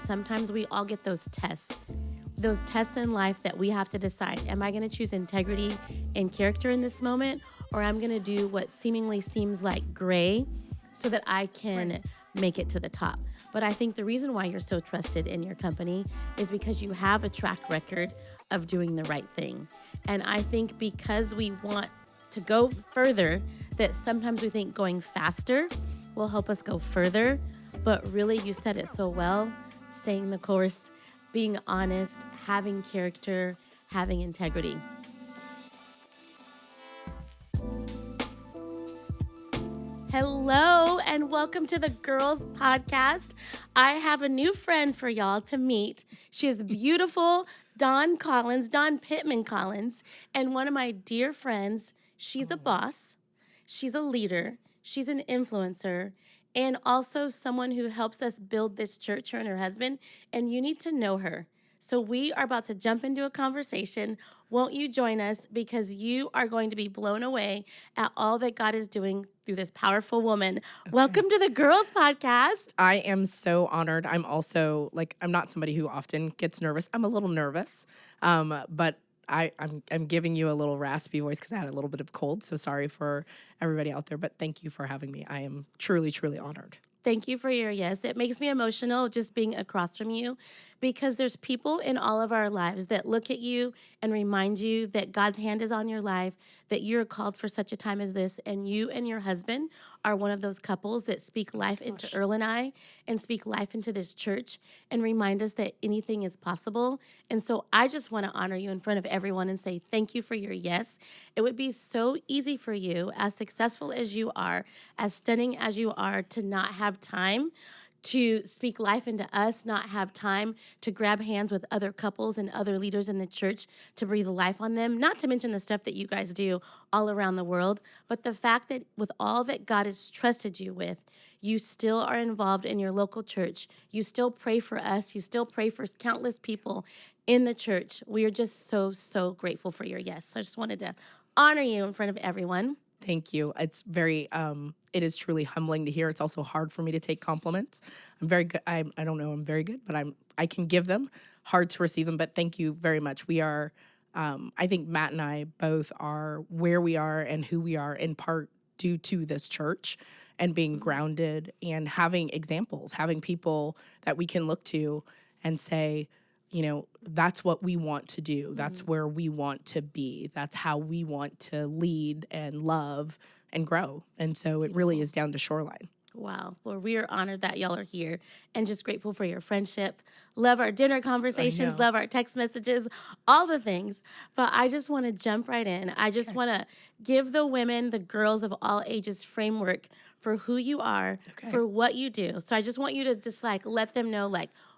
Sometimes we all get those tests in life that we have to decide, am I going to choose integrity and character in this moment, or I'm going to do what seemingly seems like gray so that I can make it to the top. But I think the reason why you're so trusted in your company is because you have a track record of doing the right thing. And I think because we want to go further, that sometimes we think going faster will help us go further. But really, you said it so well, staying the course, being honest, having character, having integrity. Hello, and welcome to the Girls Podcast. I have a new friend for y'all to meet. She is beautiful, Dawn Pittman Collins, and one of my dear friends. She's a boss, she's a leader, she's an influencer, and also someone who helps us build this church, her and her husband, and you need to know her. So we are about to jump into a conversation. Won't you join us? Because you are going to be blown away at all that God is doing through this powerful woman. Okay. Welcome to the Girls Podcast. I am so honored. I'm also, I'm not somebody who often gets nervous. I'm a little nervous, but I'm giving you a little raspy voice because I had a little bit of cold. So sorry for everybody out there, but thank you for having me. I am truly, truly honored. Thank you for your yes. It makes me emotional just being across from you because there's people in all of our lives that look at you and remind you that God's hand is on your life, that you're called for such a time as this, and you and your husband are one of those couples that speak life into Earl and I and speak life into this church and remind us that anything is possible. And so I just want to honor you in front of everyone and say thank you for your yes. It would be so easy for you, as successful as you are, as stunning as you are, to not have time to speak life into us, not have time to grab hands with other couples and other leaders in the church to breathe life on them, not to mention the stuff that you guys do all around the world. But the fact that with all that God has trusted you with, you still are involved in your local church. You still pray for us. You still pray for countless people in the church. We are just so, so grateful for your yes. So I just wanted to honor you in front of everyone. Thank you. It's very, it is truly humbling to hear. It's also hard for me to take compliments. I'm very good. I don't know I'm very good, but I can give them. Hard to receive them, but thank you very much. We are, I think Matt and I both are where we are and who we are in part due to this church and being grounded and having examples, having people that we can look to and say, you know, that's what we want to do. That's where we want to be. That's how we want to lead and love and grow. And so it really is down to Shoreline. Wow. Well, we are honored that y'all are here and just grateful for your friendship. Love our dinner conversations, love our text messages, all the things. But I just want to jump right in. I just want to give the women, the girls of all ages framework for who you are, for what you do. So I just want you to just let them know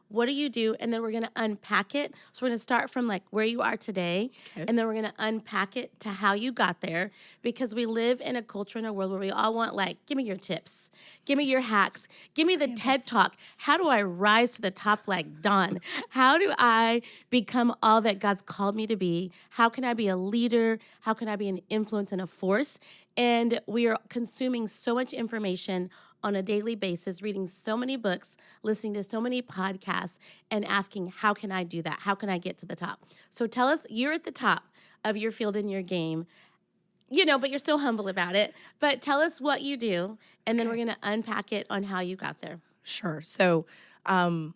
what do you do? And then we're going to unpack it. So we're going to start from where you are today. And then we're going to unpack it to how you got there. Because we live in a culture, in a world where we all want give me your tips. Give me your hacks. Give me the TED Talk. How do I rise to the top like Dawn? How do I become all that God's called me to be? How can I be a leader? How can I be an influence and a force? And we are consuming so much information on a daily basis, reading so many books, listening to so many podcasts, and asking, how can I do that? How can I get to the top? So tell us, you're at the top of your field in your game, but you're still humble about it. But tell us what you do, and then we're going to unpack it on how you got there. Sure. So right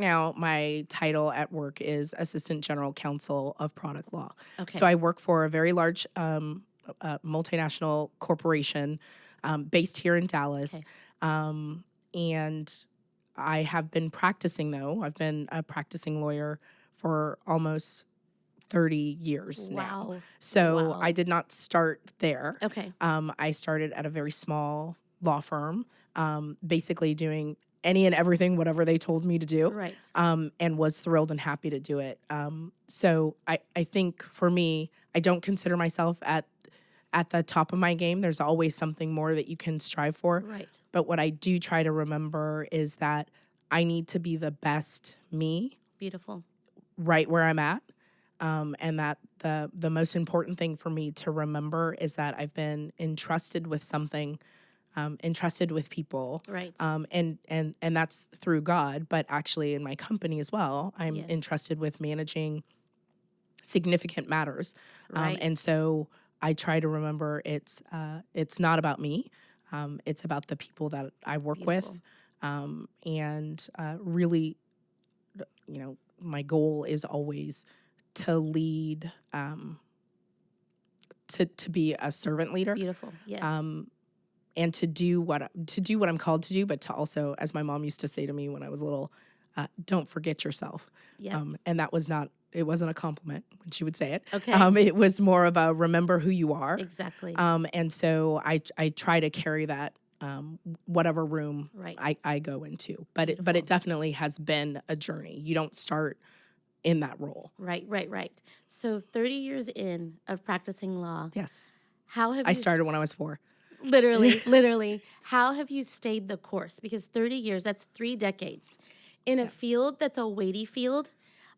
now, my title at work is Assistant General Counsel of Product Law. Okay. So I work for a very large multinational corporation based here in Dallas. Okay. And I have been practicing, though. I've been a practicing lawyer for almost 30 years now. So I did not start there. Okay. I started at a very small law firm, basically doing any and everything, whatever they told me to do. Right. And was thrilled and happy to do it. So I think for me, I don't consider myself at the top of my game. There's always something more that you can strive for. Right. But what I do try to remember is that I need to be the best me. Beautiful. Right where I'm at. And that the most important thing for me to remember is that I've been entrusted with something entrusted with people. Right. And that's through God, but actually in my company as well, I'm Yes. entrusted with managing significant matters. Right. And so I try to remember it's not about me. It's about the people that I work Beautiful. with. And really, my goal is always to lead, to be a servant leader. Beautiful. Yes. And to do what I'm called to do, but to also, as my mom used to say to me when I was little, don't forget yourself. Yep. And that was not, it wasn't a compliment when she would say it. Okay. It was more of a remember who you are. Exactly. And so I try to carry that, whatever room Right. I go into. But it definitely has been a journey. You don't start in that role. Right. So 30 years in of practicing law. Yes. How have I you started when I was 4. literally, how have you stayed the course? Because 30 years, that's 3 decades in a Yes. field that's a weighty field.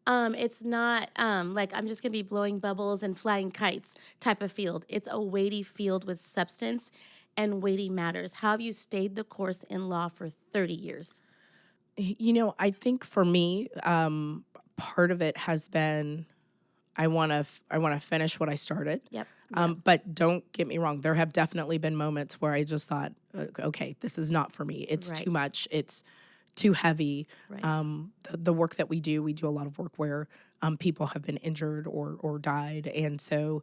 It's not like I'm just going to be blowing bubbles and flying kites type of field. It's a weighty field with substance and weighty matters. How have you stayed the course in law for 30 years? I think for me, part of it has been I want to finish what I started. Yep. But don't get me wrong. There have definitely been moments where I just thought, okay, this is not for me. It's Right. too much. It's too heavy. Right. The work that we do a lot of work where people have been injured or died, and so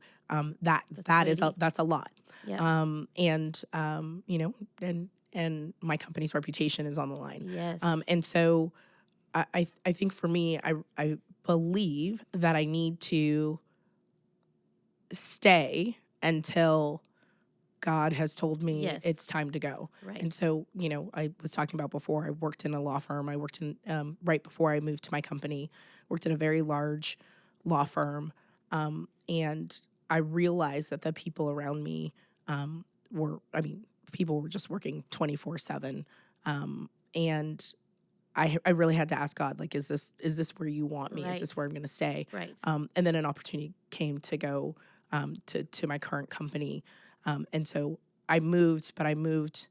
that's a lot. Yeah. And my company's reputation is on the line. Yes. And so I think for me, I believe that I need to stay until God has told me Yes. it's time to go. Right. And so, I was talking about before, I worked in a law firm. I worked in, right before I moved to my company, worked in a very large law firm. And I realized that the people around me people were just working 24/7. And I really had to ask God, like, is this where you want me? Is this Right. where I'm going to stay? Right. And then an opportunity came to go to my current company. And so I moved, but I moved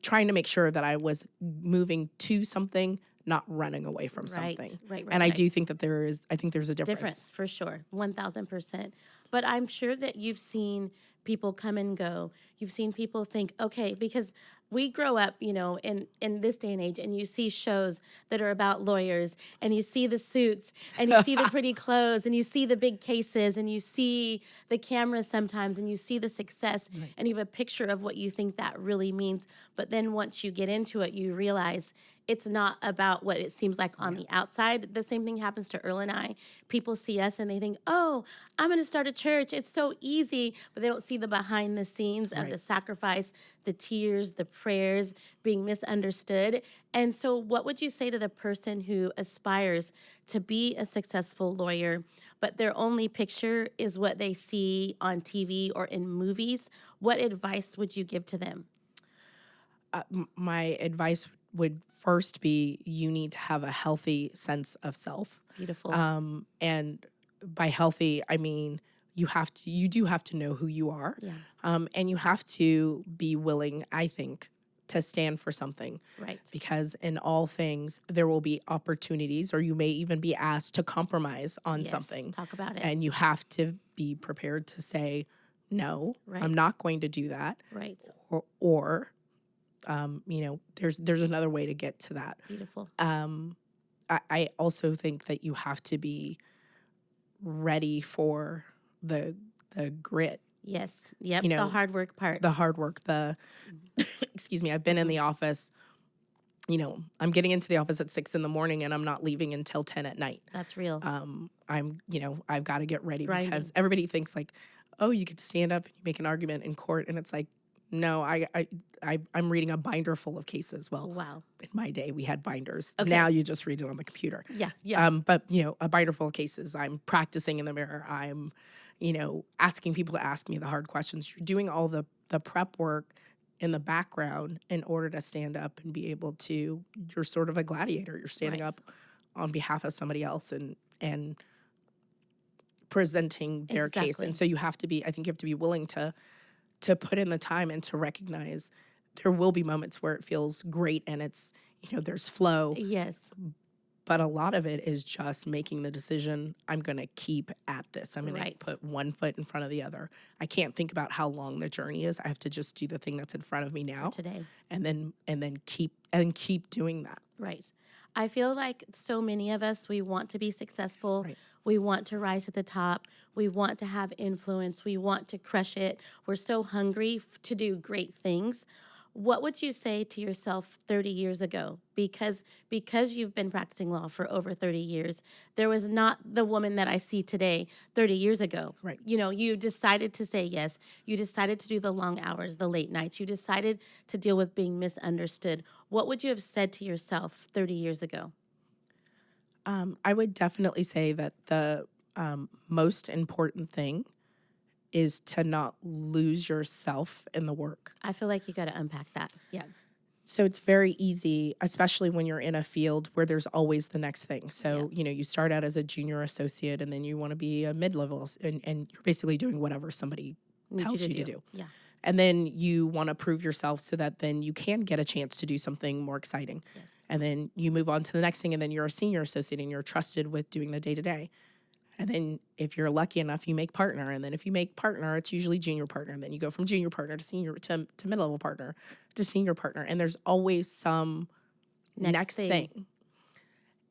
trying to make sure that I was moving to something, not running away from Right. something. Right. And I do think that I think there's a difference. For sure, 1000%. But I'm sure that you've seen people come and go. You've seen people think, okay, because we grow up, in this day and age, and you see shows that are about lawyers, and you see the suits, and you see the pretty clothes, and you see the big cases, and you see the cameras sometimes, and you see the success, and you have a picture of what you think that really means. But then once you get into it, you realize it's not about what it seems like on the outside. The same thing happens to Earl and I. People see us and they think, oh, I'm going to start a church. It's so easy. But they don't see the behind the scenes of the sacrifice, the tears, the prayers, being misunderstood. And so what would you say to the person who aspires to be a successful lawyer, but their only picture is what they see on TV or in movies? What advice would you give to them? My advice would first be you need to have a healthy sense of self. Beautiful. And by healthy, I mean you do have to know who you are. Yeah. And you have to be willing, I think, to stand for something. Right. Because in all things, there will be opportunities, or you may even be asked to compromise on Yes, something. talk about it. And you have to be prepared to say, no, Right. I'm not going to do that. Right. Or there's another way to get to that. Beautiful. I also think that you have to be ready for the grit. Yes. Yep. The hard work part. The hard work. Excuse me. I've been in the office. I'm getting into the office at 6 a.m. and I'm not leaving until 10 at night. That's real. I've got to get ready Grinding. because everybody thinks like, oh, you get to stand up and you make an argument in court, and it's like, no, I'm reading a binder full of cases. Well, Wow. in my day we had binders. Okay. Now you just read it on the computer. Yeah. But a binder full of cases. I'm practicing in the mirror. I'm, asking people to ask me the hard questions. You're doing all the prep work in the background in order to stand up and be able to. You're sort of a gladiator. You're standing Right. up on behalf of somebody else and presenting their case. Exactly. And so I think you have to be willing to to put in the time and to recognize there will be moments where it feels great and it's, there's flow, Yes. but a lot of it is just making the decision, I'm going to keep at this. I'm going Right. to put one foot in front of the other. I can't think about how long the journey is. I have to just do the thing that's in front of me now Today. and then keep doing that. Right. I feel like so many of us, we want to be successful. Right. We want to rise to the top. We want to have influence. We want to crush it. We're so hungry to do great things. What would you say to yourself 30 years ago? Because you've been practicing law for over 30 years, there was not the woman that I see today 30 years ago. Right. You decided to say yes. You decided to do the long hours, the late nights. You decided to deal with being misunderstood. What would you have said to yourself 30 years ago? I would definitely say that the most important thing is to not lose yourself in the work. I feel like you got to unpack that. Yeah. So it's very easy, especially when you're in a field where there's always the next thing. So, you start out as a junior associate and then you want to be a mid-level and you're basically doing whatever somebody tells you to do. Yeah. And then you want to prove yourself so that then you can get a chance to do something more exciting. Yes. And then you move on to the next thing and then you're a senior associate and you're trusted with doing the day-to-day. And then if you're lucky enough, you make partner. And then if you make partner, it's usually junior partner. And then you go from junior partner to senior to mid-level partner to senior partner. And there's always some next thing.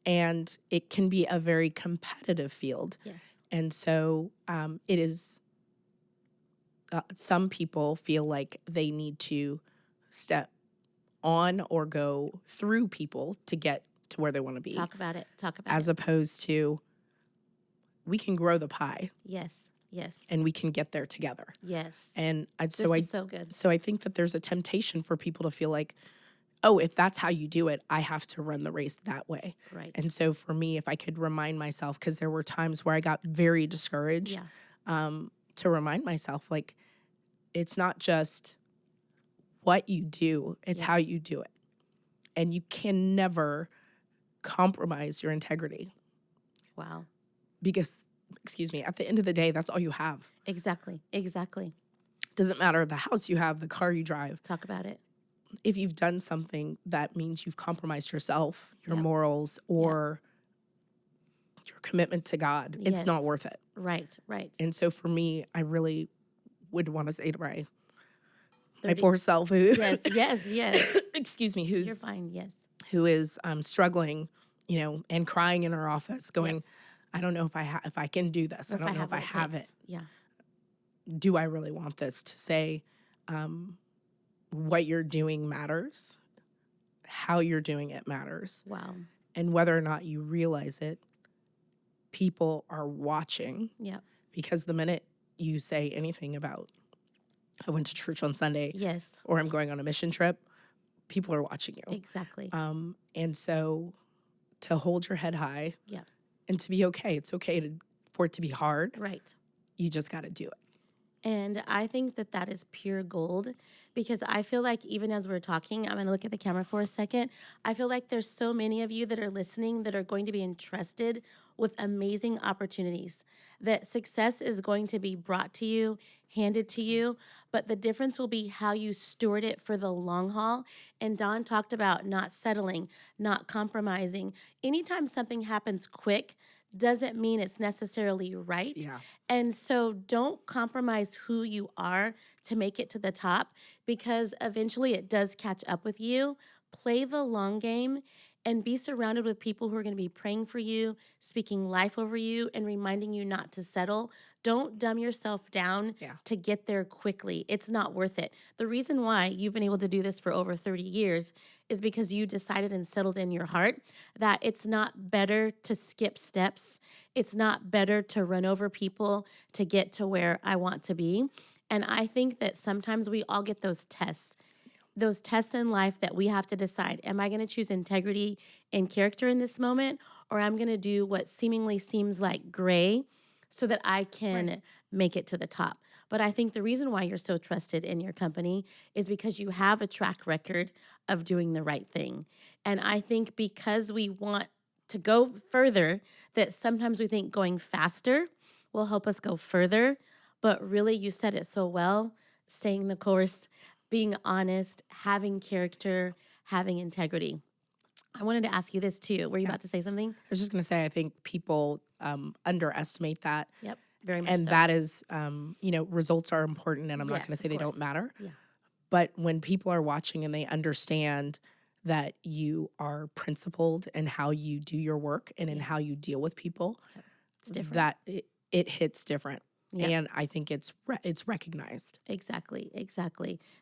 And it can be a very competitive field. Yes. And so it is, some people feel like they need to step on or go through people to get to where they want to be. Talk about it. As opposed to, we can grow the pie. Yes. Yes. And we can get there together. Yes. And This is so good. So I think that there's a temptation for people to feel like, oh, if that's how you do it, I have to run the race that way. Right. And so for me, if I could remind myself, because there were times where I got very discouraged, to remind myself, like, it's not just what you do, it's how you do it. And you can never compromise your integrity. Wow. Because, at the end of the day, that's all you have. Exactly. Doesn't matter the house you have, the car you drive. Talk about it. If you've done something that means you've compromised yourself, your morals, or your commitment to God, it's not worth it. Right. And so for me, I really would want to say to my poor self who Yes. excuse me, who's You're fine, yes. Who is struggling, and crying in her office, going, I don't know if I can do this. I don't know if I have it. Yeah. Do I really want this? To say, what you're doing matters. How you're doing it matters. Wow. And whether or not you realize it, people are watching. Yeah. Because the minute you say anything about, I went to church on Sunday. Yes. Or I'm going on a mission trip, people are watching you. Exactly. And so to hold your head high. Yeah. And to be okay. It's okay for it to be hard. Right. You just got to do it. And I think that is pure gold, because I feel like even as we're talking, I'm going to look at the camera for a second. I feel like there's so many of you that are listening that are going to be entrusted with amazing opportunities, that success is going to be brought to you, handed to you, but the difference will be how you steward it for the long haul. And Dawn talked about not settling, not compromising. Anytime something happens quick, doesn't mean it's necessarily right. Yeah. And so don't compromise who you are to make it to the top, because eventually it does catch up with you. Play the long game and be surrounded with people who are going to be praying for you, speaking life over you, and reminding you not to settle. Don't dumb yourself down to get there quickly. It's not worth it. The reason why you've been able to do this for over 30 years is because you decided and settled in your heart that it's not better to skip steps. It's not better to run over people to get to where I want to be. And I think that sometimes we all get those tests in life that we have to decide, am I going to choose integrity and character in this moment, or I'm going to do what seemingly seems like gray so that I can make it to the top. But I think the reason why you're so trusted in your company is because you have a track record of doing the right thing. And I think because we want to go further, that sometimes we think going faster will help us go further. But really, you said it so well. staying the course, being honest, having character, having integrity. I wanted to ask you this too. Were you about to say something? I was just going to say, I think people underestimate that. Yep, very much And so. that is, results are important, and I'm not Yes, going to say of they course. don't matter. Yeah. But when people are watching and they understand that you are principled in how you do your work and in how you deal with people, It's different. that it hits different. Yep. And I think it's recognized. Exactly.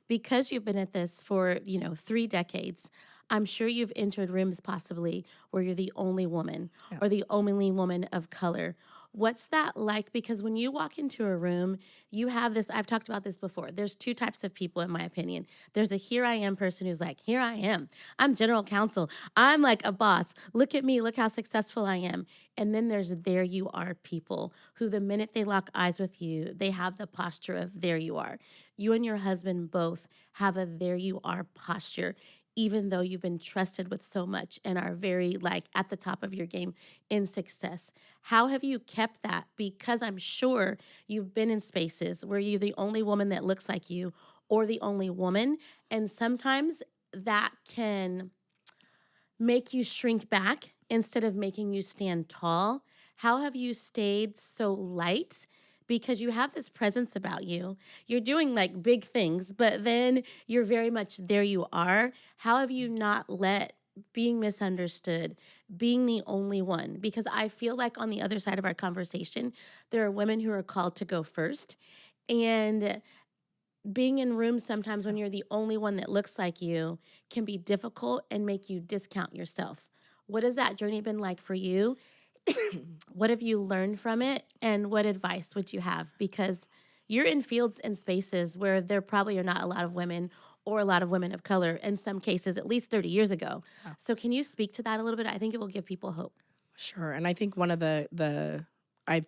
Because you've been at this for, 3 decades, I'm sure you've entered rooms possibly where you're the only woman or the only woman of color. What's that like? Because when you walk into a room, you have this, I've talked about this before. There's 2 types of people, in my opinion. There's a here I am person who's like, here I am. I'm general counsel. I'm like a boss. Look at me. Look how successful I am. And then there's there you are people who, the minute they lock eyes with you, they have the posture of there you are. You and your husband both have a there you are posture, even though you've been trusted with so much and are very like at the top of your game in success. How have you kept that? Because I'm sure you've been in spaces where you're the only woman that looks like you or the only woman. And sometimes that can make you shrink back instead of making you stand tall. How have you stayed so light? Because you have this presence about you. You're doing like big things, but then you're very much there you are. How have you not let being misunderstood, being the only one? Because I feel like on the other side of our conversation, there are women who are called to go first. And being in rooms sometimes when you're the only one that looks like you can be difficult and make you discount yourself. What has that journey been like for you? What have you learned from it? And what advice would you have? Because you're in fields and spaces where there probably are not a lot of women or a lot of women of color, in some cases, at least 30 years ago. So can you speak to that a little bit? I think it will give people hope. Sure. And I think one of the I've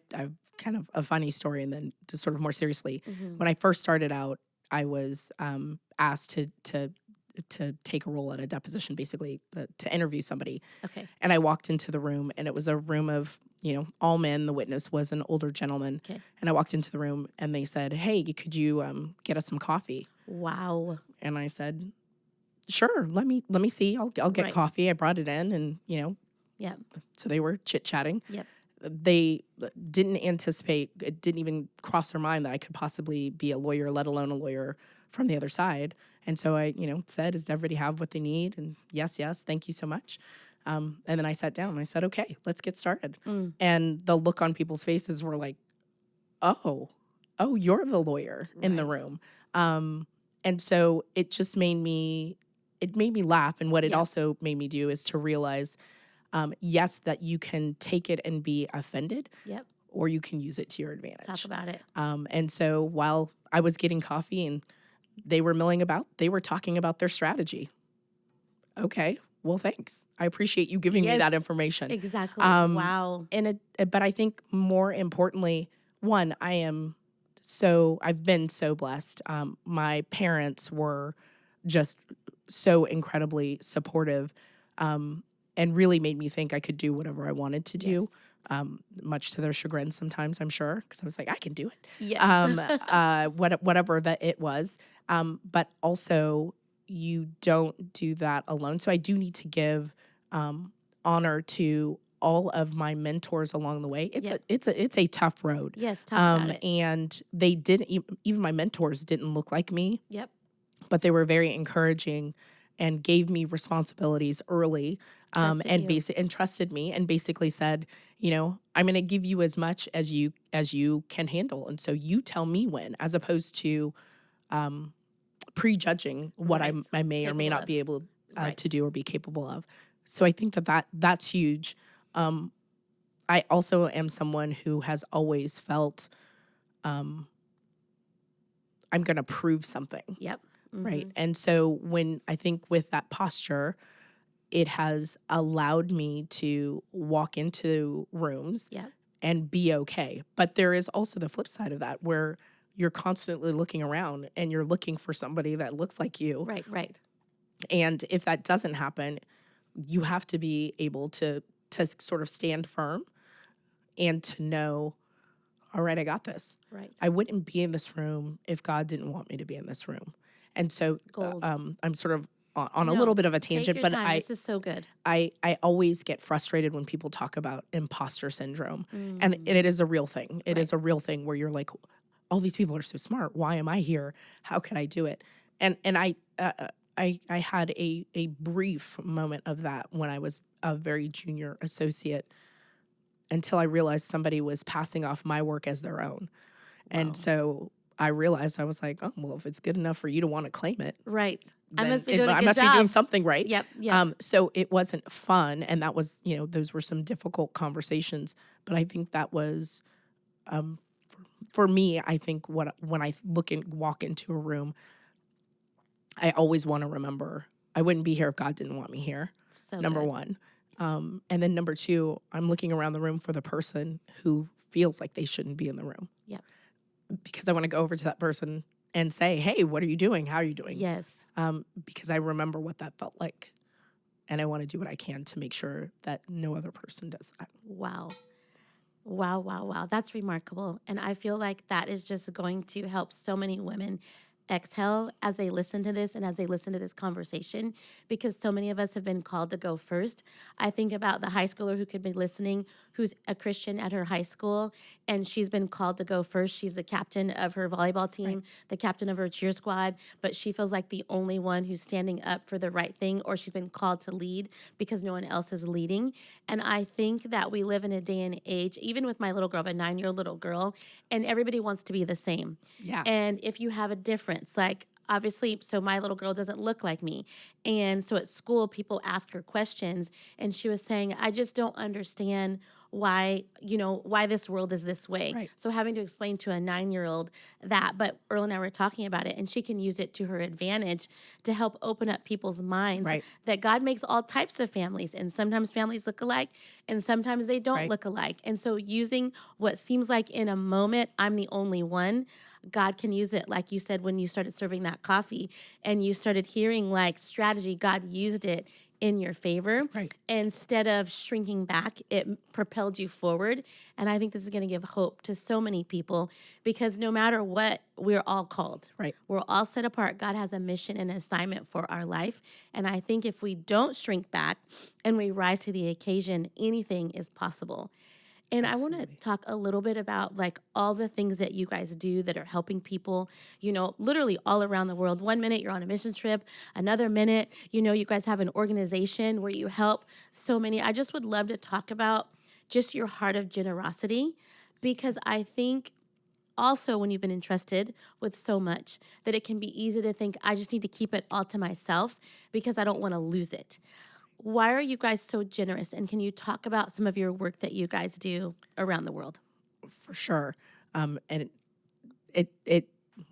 kind of a funny story, and then to sort of more seriously, when I first started out, I was asked to take a role at a deposition, basically to interview somebody. Okay. And I walked into the room, and it was a room of, all men. The witness was an older gentleman. Okay. And I walked into the room, and they said, "Hey, could you get us some coffee?" Wow. And I said, "Sure, let me see. I'll get Right. coffee." I brought it in, and Yep. so they were chit-chatting. Yep. They didn't anticipate, it didn't even cross their mind that I could possibly be a lawyer, let alone a lawyer from the other side. And so I, said, "Does everybody have what they need?" And yes, thank you so much. And then I sat down and I said, "Okay, let's get started." And the look on people's faces were like, oh, you're the lawyer in the Right. room. And so it just made me laugh. And what it Yeah. also made me do is to realize, yes, that you can take it and be offended, Yep. or you can use it to your advantage. Talk about it. And so while I was getting coffee and they were milling about, they were talking about their strategy. Okay, well, thanks. I appreciate you giving me Yes, that information. Exactly. Wow. But I think more importantly, one, I've been so blessed. My parents were just so incredibly supportive, and really made me think I could do whatever I wanted to do. Yes. Much to their chagrin sometimes, I'm sure, because I was like, I can do it. Yes. Whatever that it was. But also, you don't do that alone. So I do need to give honor to all of my mentors along the way. It's a tough road. Yes, talk about it. And they didn't even my mentors didn't look like me, Yep. but they were very encouraging and gave me responsibilities early, Trusted you. and trusted me, and basically said, I'm going to give you as much as you can handle, and so you tell me when, as opposed to prejudging what Right. I may or may Capable not of. be able Right. to do or be capable of. So I think that's huge. I also am someone who has always felt I'm going to prove something. Yep. Right. And so when I think with that posture, it has allowed me to walk into rooms Yep. and be okay. But there is also the flip side of that, where you're constantly looking around and you're looking for somebody that looks like you. Right. And if that doesn't happen, you have to be able to sort of stand firm and to know, all right, I got this. Right. I wouldn't be in this room if God didn't want me to be in this room. And so Gold. I'm sort of on a No, little bit of a take tangent, your but time. This is so good. I always get frustrated when people talk about imposter syndrome. Mm. And it is a real thing. It Right. is a real thing where you're like, all these people are so smart. Why am I here? How can I do it? And I had a brief moment of that when I was a very junior associate, until I realized somebody was passing off my work as their own. Wow. And so I realized, I was like, oh, well, if it's good enough for you to want to claim it, Right. I then must be doing a good I must job. be doing something right. Yep. Yep. So it wasn't fun. And that was, those were some difficult conversations. But I think that was, for me, I think when I walk into a room, I always want to remember I wouldn't be here if God didn't want me here. So number good. one. And then number two, I'm looking around the room for the person who feels like they shouldn't be in the room. Yep. Because I want to go over to that person and say, hey, what are you doing? How are you doing? Yes. Because I remember what that felt like. And I want to do what I can to make sure that no other person does that. Wow. Wow, wow, wow. That's remarkable. And I feel like that is just going to help so many women exhale as they listen to this and as they listen to this conversation, because so many of us have been called to go first. I think about the high schooler who could be listening, who's a Christian at her high school, and she's been called to go first. She's the captain of her volleyball team, right, the captain of her cheer squad, but she feels like the only one who's standing up for the right thing, or she's been called to lead because no one else is leading. And I think that we live in a day and age, even with my little girl, a 9-year-old little girl, and everybody wants to be the same. Yeah. And if you have a difference, like obviously, so my little girl doesn't look like me. And so at school, people ask her questions, and she was saying, I just don't understand why this world is this way. Right. So having to explain to a 9-year-old that, but Earl and I were talking about it, and she can use it to her advantage to help open up people's minds, right, that God makes all types of families, and sometimes families look alike and sometimes they don't right, look alike. And so using what seems like in a moment, I'm the only one, God can use it. Like you said, when you started serving that coffee and you started hearing like strategy, God used it in your favor. right. Instead of shrinking back, it propelled you forward. And I think this is going to give hope to so many people, because no matter what, we're all called. Right. We're all set apart. God has a mission and assignment for our life. And I think if we don't shrink back and we rise to the occasion, anything is possible. And Absolutely. I want to talk a little bit about like all the things that you guys do that are helping people, literally all around the world. 1 minute you're on a mission trip, another minute, you guys have an organization where you help so many. I just would love to talk about just your heart of generosity, because I think also when you've been entrusted with so much that it can be easy to think, I just need to keep it all to myself because I don't want to lose it. Why are you guys so generous? And can you talk about some of your work that you guys do around the world? For sure. And it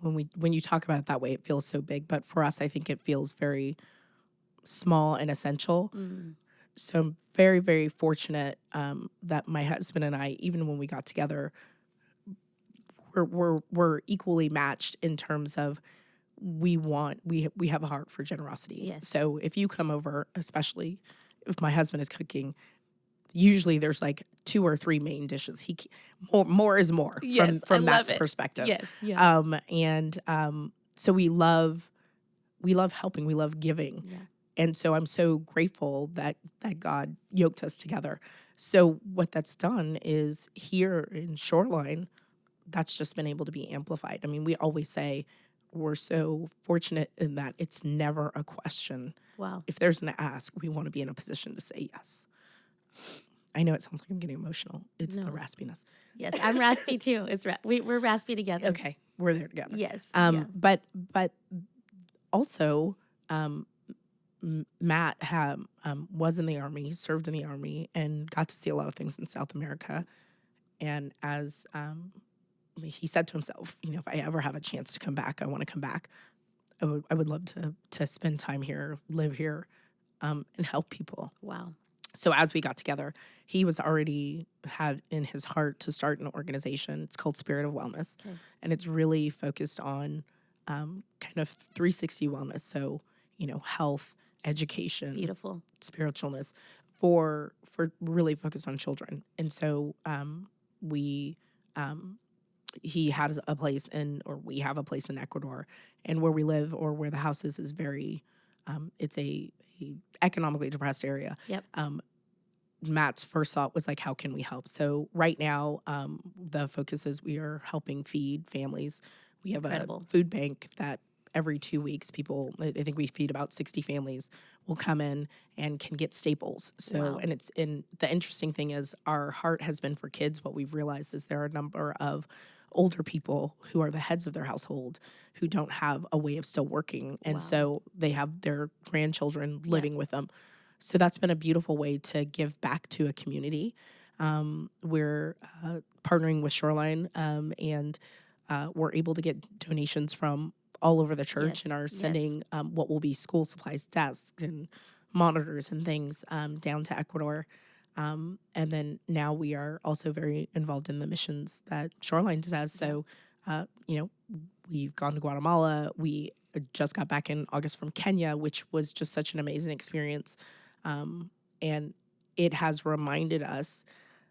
when you talk about it that way, it feels so big. But for us, I think it feels very small and essential. So I'm very, very fortunate that my husband and I, even when we got together, we're equally matched in terms of we have a heart for generosity. Yes. So if you come over, especially if my husband is cooking, usually there's like 2 or 3 main dishes. More is more from Matt's perspective. Yes. Yeah. So we love helping, we love giving. Yeah. And so I'm so grateful that God yoked us together. So what that's done is here in Shoreline, that's just been able to be amplified. I mean, we always say we're so fortunate in that it's never a question. Wow. If there's an ask, we want to be in a position to say yes. I know it sounds like I'm getting emotional. It's the raspiness. Yes, I'm raspy too. We're raspy together. Okay, we're there together. Yes. But also, Matt was in the Army, served in the Army, and got to see a lot of things in South America. And as he said to himself, if I ever have a chance to come back, I want to come back. I would love to spend time here, live here, and help people. Wow. So as we got together, he was already had in his heart to start an organization. It's called Spirit of Wellness. Okay. And it's really focused on kind of 360 wellness. So, health, education, Beautiful, spiritualness for really focused on children. And so we he has a place or we have a place in Ecuador, and where we live or where the house is very, it's a economically depressed area. Yep. Matt's first thought was like, how can we help? So right now, the focus is we are helping feed families. We have Incredible. a food bank that every 2 weeks, people, I think we feed about 60 families, will come in and can get staples. So, Wow. and the interesting thing is our heart has been for kids. What we've realized is there are a number of older people who are the heads of their household who don't have a way of still working. And Wow. so they have their grandchildren living with them. So that's been a beautiful way to give back to a community. We're partnering with Shoreline, and we're able to get donations from all over the church, Yes, and are yes. sending what will be school supplies, desks, and monitors and things down to Ecuador. And then now we are also very involved in the missions that Shoreline does. So, we've gone to Guatemala. We just got back in August from Kenya, which was just such an amazing experience. And it has reminded us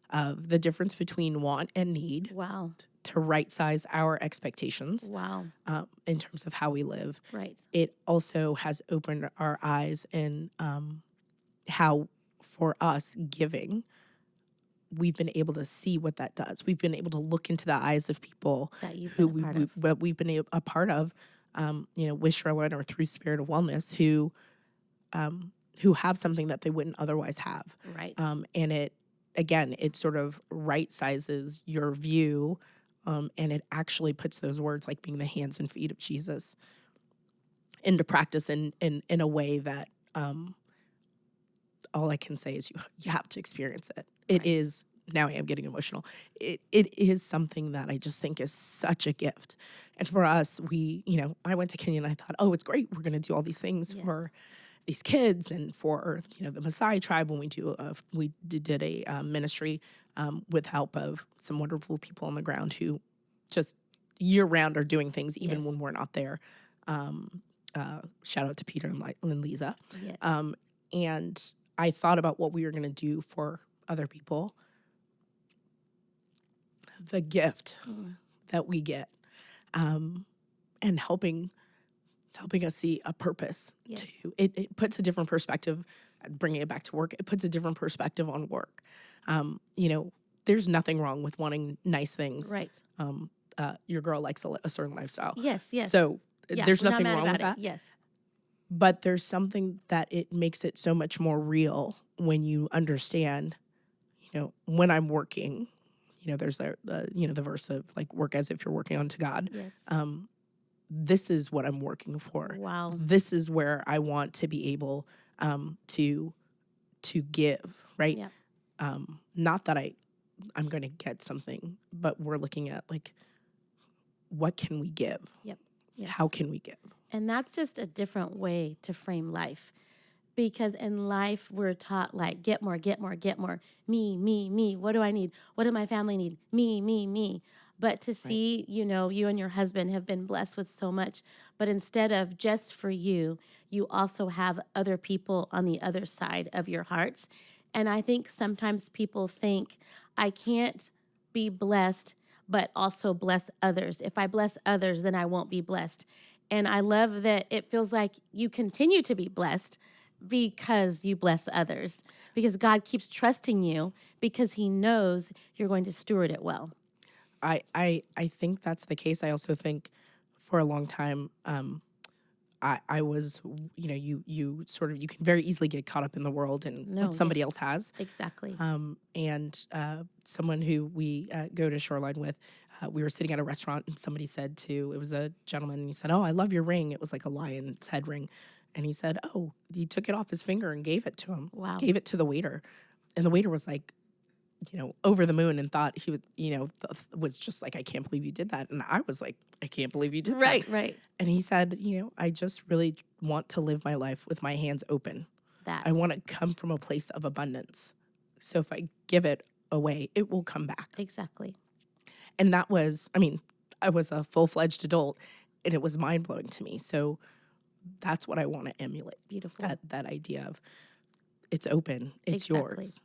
of the difference between want and need. Wow. To right size our expectations. Wow. In terms of how we live. Right. It also has opened our eyes in how, for us, giving, we've been able to see what that does. We've been able to look into the eyes of people That you've who been a part of. we've been a part of, with Sherlin or through Spirit of Wellness, who have something that they wouldn't otherwise have. Right. And it sort of right sizes your view. And it actually puts those words, like being the hands and feet of Jesus, into practice in a way that all I can say is you have to experience it. It is, now I am getting emotional. It is something that I just think is such a gift. And for us, I went to Kenya and I thought, oh, it's great. We're going to do all these things for these kids and for the Maasai tribe when we did a ministry with help of some wonderful people on the ground who just year round are doing things even when we're not there. Shout out to Peter and Lisa. Yes. And I thought about what we were going to do for other people. The gift that we get, and helping us see a purpose. Yes. It puts a different perspective, bringing it back to work. It puts a different perspective on work. There's nothing wrong with wanting nice things. Right. Your girl likes a certain lifestyle. Yes, yes. So there's nothing wrong with that. Yes. But there's something that it makes it so much more real when you understand, when I'm working, there's the verse of like, work as if you're working unto God. Yes. This is what I'm working for. Wow. This is where I want to be able to give, right? Yep. Not that I'm going to get something, but we're looking at like, what can we give? Yep. Yes. How can we give? And that's just a different way to frame life. Because in life, we're taught like, get more, get more, get more. Me, me, me. What do I need? What does my family need? Me, me, me. But to see, you and your husband have been blessed with so much. But instead of just for you, you also have other people on the other side of your hearts. And I think sometimes people think, I can't be blessed, but also bless others. If I bless others, then I won't be blessed. And I love that it feels like you continue to be blessed because you bless others, because God keeps trusting you because he knows you're going to steward it well. I think that's the case. I also think for a long time, I was, you sort of, you can very easily get caught up in the world and what somebody else has. Exactly. And someone who we go to Shoreline with, we were sitting at a restaurant and somebody said it was a gentleman, and he said, oh, I love your ring. It was like a lion's head ring. And he said, oh, he took it off his finger and gave it to him. Wow. Gave it to the waiter. And the waiter was like, over the moon and thought he would, was just like, I can't believe you did that. And I was like, I can't believe you did that. Right. And he said, I just really want to live my life with my hands open. I want to come from a place of abundance. So if I give it away, it will come back. Exactly. And that was, I was a full-fledged adult, and it was mind-blowing to me. So that's what I want to emulate. Beautiful. That idea of it's open, it's Exactly. yours.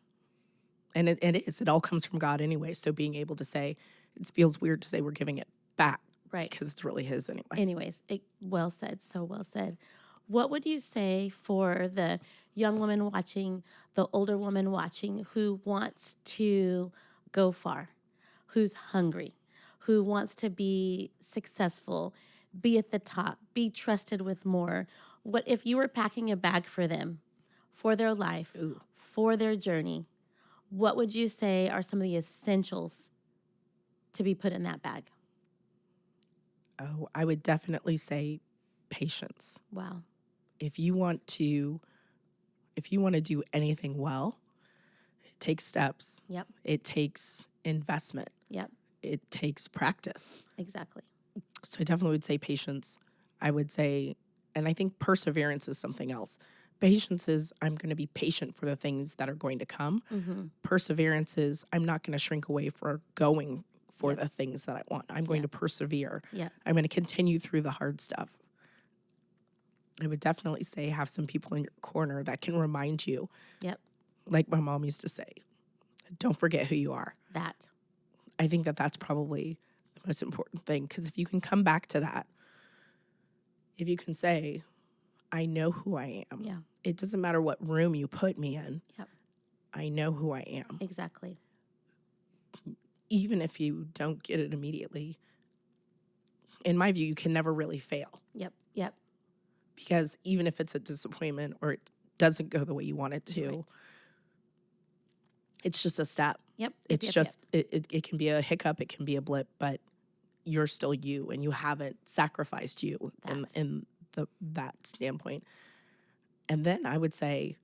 And it is. It all comes from God anyway. So being able to say, it feels weird to say we're giving it back. Right. Because it's really his anyway. Anyways, well said. So well said. What would you say for the young woman watching, the older woman watching who wants to go far, who's hungry, who wants to be successful, be at the top, be trusted with more? What if you were packing a bag for them, for their life, for their journey? What would you say are some of the essentials to be put in that bag? Oh, I would definitely say patience. Wow. If you want to do anything well, it takes steps. Yep. It takes investment. Yep. It takes practice. Exactly. So I definitely would say patience. I would say, and I think perseverance is something else. Patience is I'm going to be patient for the things that are going to come. Perseverance is I'm not going to shrink away for going for the things that I want. I'm going to persevere. Yeah. I'm going to continue through the hard stuff. I would definitely say have some people in your corner that can remind you. Yep. Like my mom used to say, don't forget who you are. That. I think that that's probably the most important thing, because if you can come back to that, if you can say, I know who I am. Yeah. It doesn't matter what room you put me in. Yep. I know who I am. Exactly. Even if you don't get it immediately, in my view, you can never really fail. Yep. Yep. Because even if it's a disappointment or it doesn't go the way you want it to, Right. it's just a step. Yep. It's just, it can be a hiccup, it can be a blip, but you're still you and you haven't sacrificed you in that standpoint. And then I would say,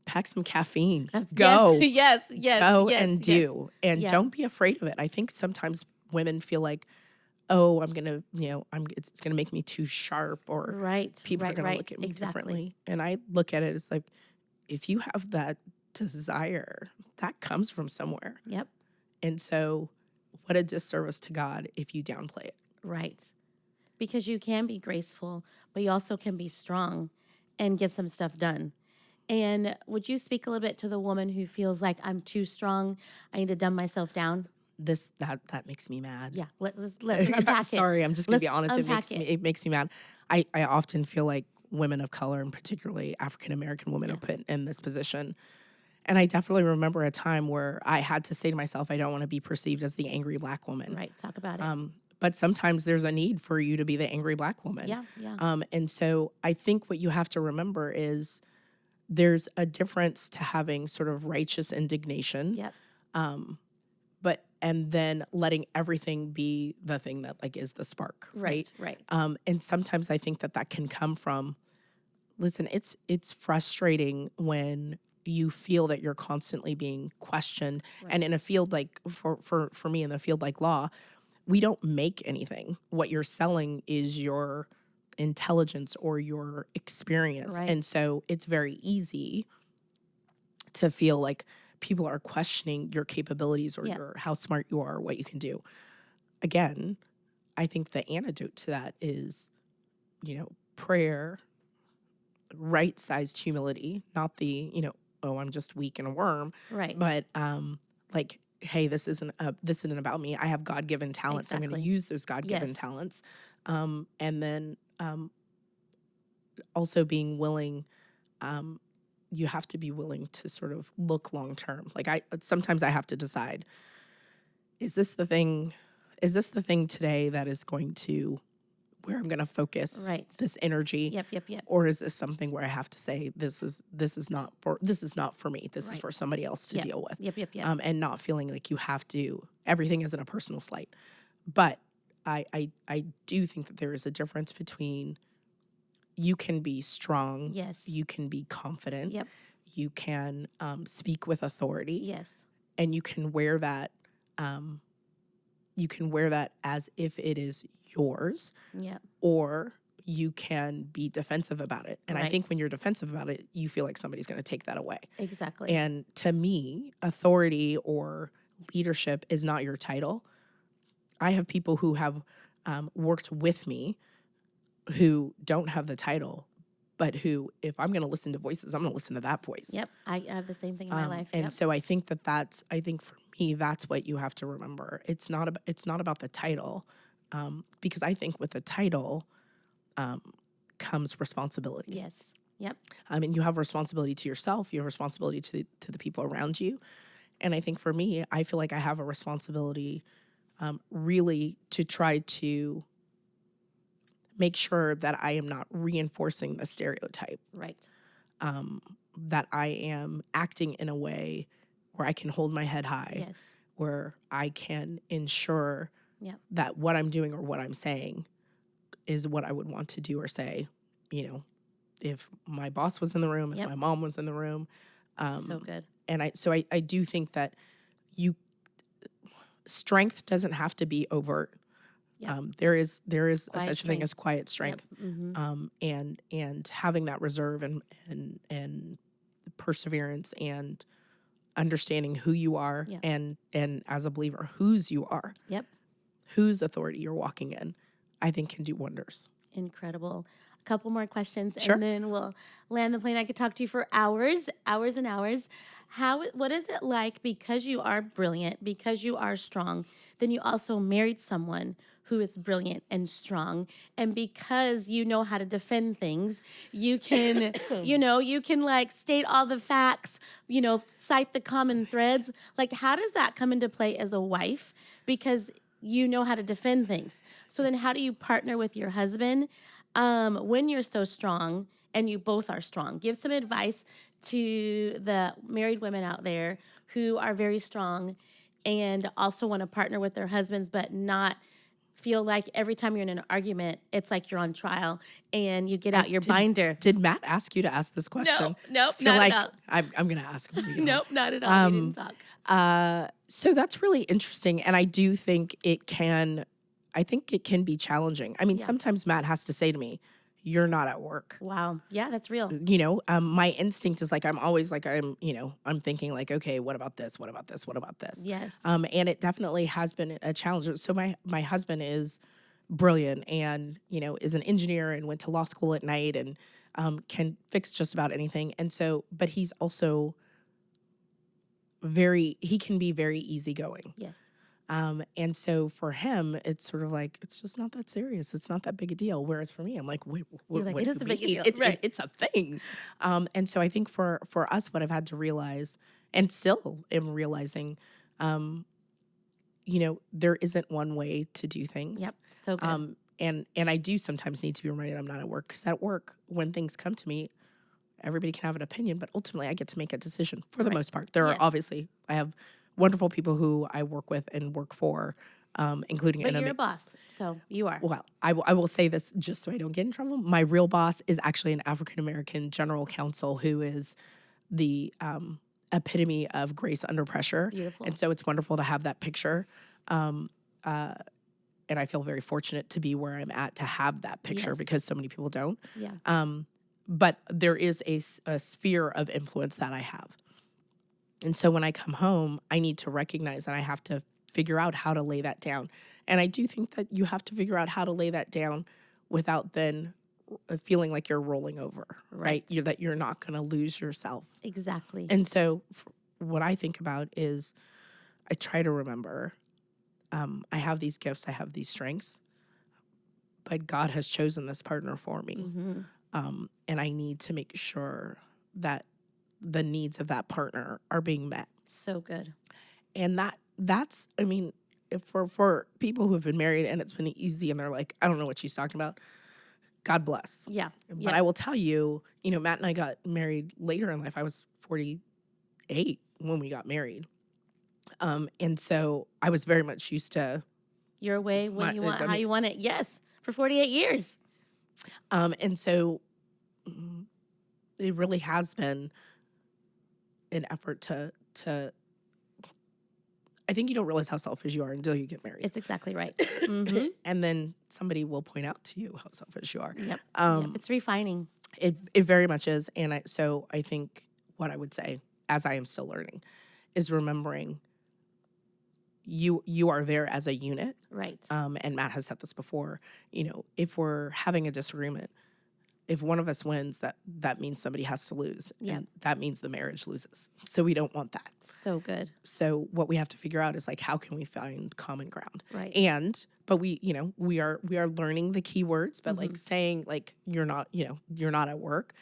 pack some caffeine. Go. Yes. Go and do. And don't be afraid of it. I think sometimes women feel like, oh, I'm going to, it's going to make me too sharp, or people are going to look at me differently. And I look at it as like, if you have that desire, that comes from somewhere. Yep. And so what a disservice to God if you downplay it. Right. Because you can be graceful, but you also can be strong and get some stuff done. And would you speak a little bit to the woman who feels like I'm too strong, I need to dumb myself down? That makes me mad. Yeah, let's unpack it. Sorry, I'm just going to be honest. It Makes me mad. I often feel like women of color, and particularly African American women, are put in this position. And I definitely remember a time where I had to say to myself, I don't want to be perceived as the angry Black woman. Right, talk about it. But sometimes there's a need for you to be the angry Black woman. Yeah. And so I think what you have to remember is there's a difference to having sort of righteous indignation. Yep. And then letting everything be the thing that like is the spark. Right. And sometimes I think that can come from, listen, it's frustrating when you feel that you're constantly being questioned. Right. And in a field like, for me, in the field like law, we don't make anything. What you're selling is your intelligence or your experience. Right. And so it's very easy to feel like people are questioning your capabilities or your how smart you are, or what you can do. Again, I think the antidote to that is, prayer, right-sized humility, not the, oh, I'm just weak and a worm. Right. But like, hey, this isn't about me. I have God-given talents. Exactly. I'm going to use those God-given talents. And then also being willing, you have to be willing to sort of look long-term. Like sometimes I have to decide, is this the thing today that is going to, where I'm going to focus this energy? Yep. Or is this something where I have to say, this is not for me. This is for somebody else to deal with. Yep. And not feeling like you have to, everything isn't a personal slight. But I do think that there is a difference between, you can be strong. Yes. You can be confident. Yep. You can speak with authority. Yes. And you can wear that. You can wear that as if it is yours. Yeah. Or you can be defensive about it. And I think when you're defensive about it, you feel like somebody's going to take that away. Exactly. And to me, authority or leadership is not your title. I have people who have worked with me who don't have the title, but who, if I'm going to listen to voices, I'm going to listen to that voice. Yep. I have the same thing in my life. And so I think I think for me, that's what you have to remember. It's not about the title, because I think with the title comes responsibility. Yes. Yep. I mean, you have responsibility to yourself. You have responsibility to the people around you. And I think for me, I feel like I have a responsibility really to try to make sure that I am not reinforcing the stereotype, Right. that I am acting in a way where I can hold my head high, Yes. where I can ensure Yep. that what I'm doing or what I'm saying is what I would want to do or say, you know, if my boss was in the room, if Yep. my mom was in the room. So good. And I do think that strength doesn't have to be overt. Yep. There is a Quiet such a thing as strength. quiet strength. Yep. Mm-hmm. And having that reserve and perseverance and understanding who you are, Yeah. and as a believer, whose you are, Yep. whose authority you're walking in, I think can do wonders. Incredible. A couple more questions, Sure. and then we'll land the plane. I could talk to you for hours, hours and hours. What is it like, because you are brilliant, because you are strong, then you also married someone who is brilliant and strong, and because you know how to defend things, you can, you can like state all the facts, cite the common threads. Like, how does that come into play as a wife? Because you know how to defend things. So then how do you partner with your husband when you're so strong and you both are strong? Give some advice to the married women out there who are very strong and also want to partner with their husbands, but not feel like every time you're in an argument, it's like you're on trial and you get out your binder. Did Matt ask you to ask this question? Nope, I feel not like at all. I'm going to ask him. Nope, not at all. We didn't talk. So that's really interesting. And I do think it can be challenging. I mean, sometimes Matt has to say to me, "You're not at work." Wow. Yeah, that's real. My instinct is like, I'm always like, I'm thinking like, okay, what about this? What about this? What about this? Yes. And it definitely has been a challenge. So my husband is brilliant and, is an engineer and went to law school at night and can fix just about anything. And so, but he's also he can be very easygoing. Yes. And so for him, it's sort of like, it's just not that serious. It's not that big a deal. Whereas for me, I'm like, wait, what it is a big deal. It's a thing. And so I think for us, what I've had to realize, and still am realizing, there isn't one way to do things. Yep. So good. And I do sometimes need to be reminded I'm not at work, because at work, when things come to me, everybody can have an opinion, but ultimately I get to make a decision for the most part. There are obviously, I have wonderful people who I work with and work for, including. But you're a boss, so you are. Well, I will say this just so I don't get in trouble. My real boss is actually an African-American general counsel who is the epitome of grace under pressure. Beautiful. And so it's wonderful to have that picture. And I feel very fortunate to be where I'm at to have that picture, because so many people don't. Yeah. But there is a sphere of influence that I have. And so when I come home, I need to recognize that I have to figure out how to lay that down. And I do think that you have to figure out how to lay that down without then feeling like you're rolling over, right? That you're not going to lose yourself. Exactly. And so what I think about is I try to remember, I have these gifts, I have these strengths, but God has chosen this partner for me. Mm-hmm. And I need to make sure that the needs of that partner are being met. So good. And that's, I mean, for people who have been married and it's been easy and they're like, I don't know what she's talking about, God bless. Yeah. But I will tell you, Matt and I got married later in life. I was 48 when we got married. And so I was very much used to your way, when you want, how you want it. Yes. For 48 years. And so it really has been an effort to I think you don't realize how selfish you are until you get married. It's exactly right. Mm-hmm. And then somebody will point out to you how selfish you are. Yep. It's refining. It very much is. And so I think what I would say, as I am still learning, is remembering you are there as a unit. Right. And Matt has said this before, if we're having a disagreement, if one of us wins, that means somebody has to lose. Yeah. And that means the marriage loses. So we don't want that. So good. So what we have to figure out is like, how can we find common ground? Right. But we, we are learning the key words, but like saying like, you're not at work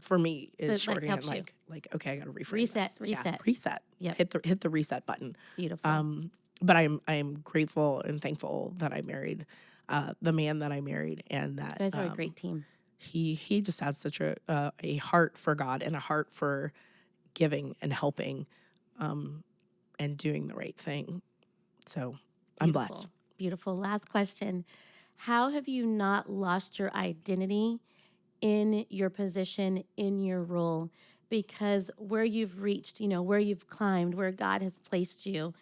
for me is So, like, shorthand. helps you. Like, okay, I got to reframe Reset, this. reset. Yeah, reset. Yep. Hit the reset button. Beautiful. But I am grateful and thankful that I married the man that I married, and that You guys are a great team. he just has such a heart for God and a heart for giving and helping, and doing the right thing. So I'm blessed. Beautiful. Last question. How have you not lost your identity in your position, in your role? Because where you've reached, where you've climbed, where God has placed you,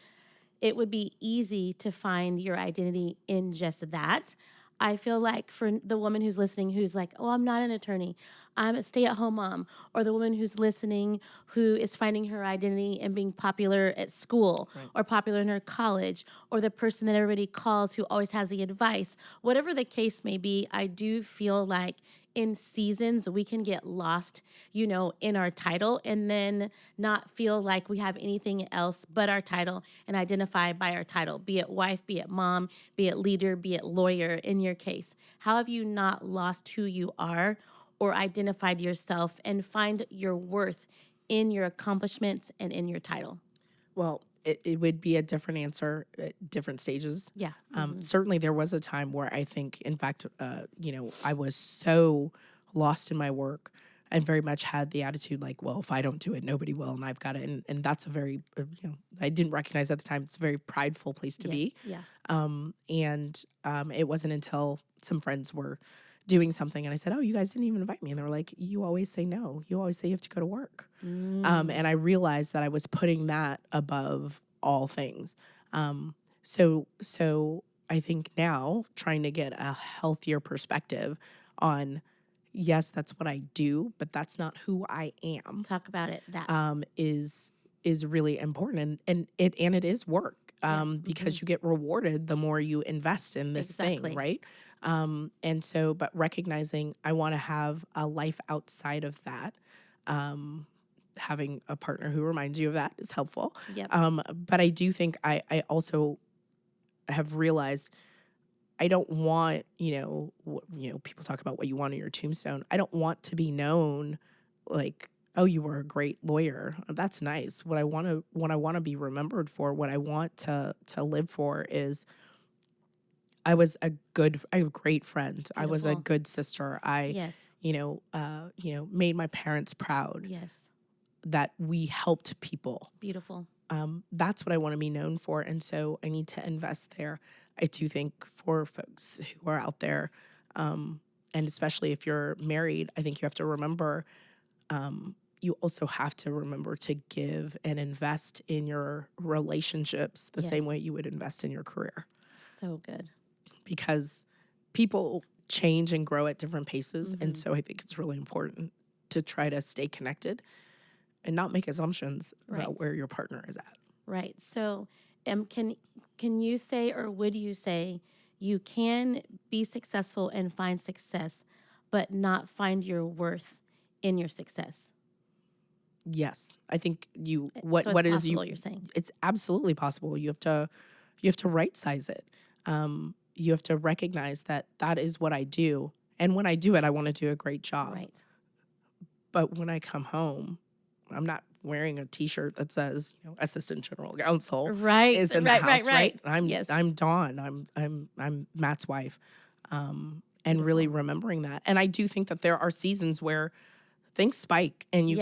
it would be easy to find your identity in just that. I feel like for the woman who's listening who's like, oh, I'm not an attorney, I'm a stay-at-home mom, or the woman who's listening who is finding her identity and being popular at school or popular in her college, or the person that everybody calls who always has the advice, whatever the case may be, I do feel like in seasons we can get lost, in our title and then not feel like we have anything else but our title and identify by our title, be it wife, be it mom, be it leader, be it lawyer in your case. How have you not lost who you are or identified yourself and find your worth in your accomplishments and in your title? Well, it would be a different answer at different stages. Yeah. Certainly there was a time where I think, in fact, I was so lost in my work and very much had the attitude like, well, if I don't do it, nobody will, and I've got it. And that's a very, I didn't recognize at the time, it's a very prideful place to be. Yeah. It wasn't until some friends were doing something and I said, oh, you guys didn't even invite me. And they were like, you always say no. You always say you have to go to work. And I realized that I was putting that above all things. So I think now trying to get a healthier perspective on, yes, that's what I do, but that's not who I am. Talk about it. That is really important, and it is work. Because you get rewarded the more you invest in this thing, right? But recognizing I want to have a life outside of that. Having a partner who reminds you of that is helpful. Yep. But I do think I also have realized I don't want, people talk about what you want on your tombstone. I don't want to be known like, oh, you were a great lawyer. That's nice. What I want to be remembered for, what I want to live for is I was a great friend. Beautiful. I was a good sister. I made my parents proud. Yes. That we helped people. Beautiful. That's what I want to be known for. And so I need to invest there. I do think for folks who are out there, and especially if you're married, I think you have to remember, you also have to remember to give and invest in your relationships the same way you would invest in your career. So good. Because people change and grow at different paces. And so I think it's really important to try to stay connected and not make assumptions about where your partner is at. Right. So can you say, or would you say, you can be successful and find success, but not find your worth in your success? Yes. I think so it's possible, you're saying? It's absolutely possible. You have to right size it. You have to recognize that is what I do. And when I do it, I want to do a great job. Right. But when I come home, I'm not wearing a T-shirt that says, Assistant General Counsel is in the house, right? I'm Dawn. I'm Matt's wife, and really remembering that. And I do think that there are seasons where things spike, and you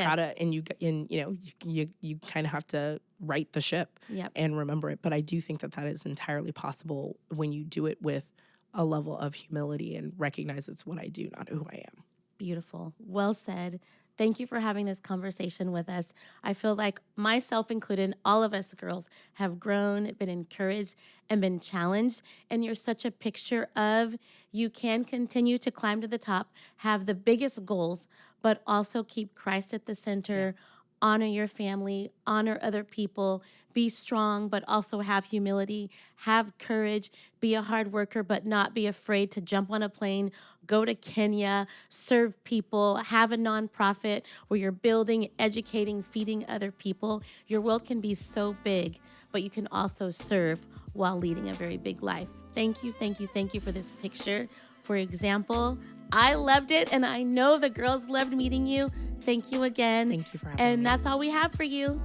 you kind of have to right the ship and remember it. But I do think that is entirely possible when you do it with a level of humility and recognize it's what I do, not who I am. Beautiful. Well said. Thank you for having this conversation with us. I feel like myself included, all of us girls have grown, been encouraged, and been challenged. And you're such a picture of you can continue to climb to the top, have the biggest goals, but also keep Christ at the center, honor your family, honor other people, be strong, but also have humility, have courage, be a hard worker, but not be afraid to jump on a plane, go to Kenya, serve people, have a nonprofit where you're building, educating, feeding other people. Your world can be so big, but you can also serve while leading a very big life. Thank you, thank you, thank you for this picture. For example, I loved it, and I know the girls loved meeting you. Thank you again. Thank you for having me. And that's all we have for you.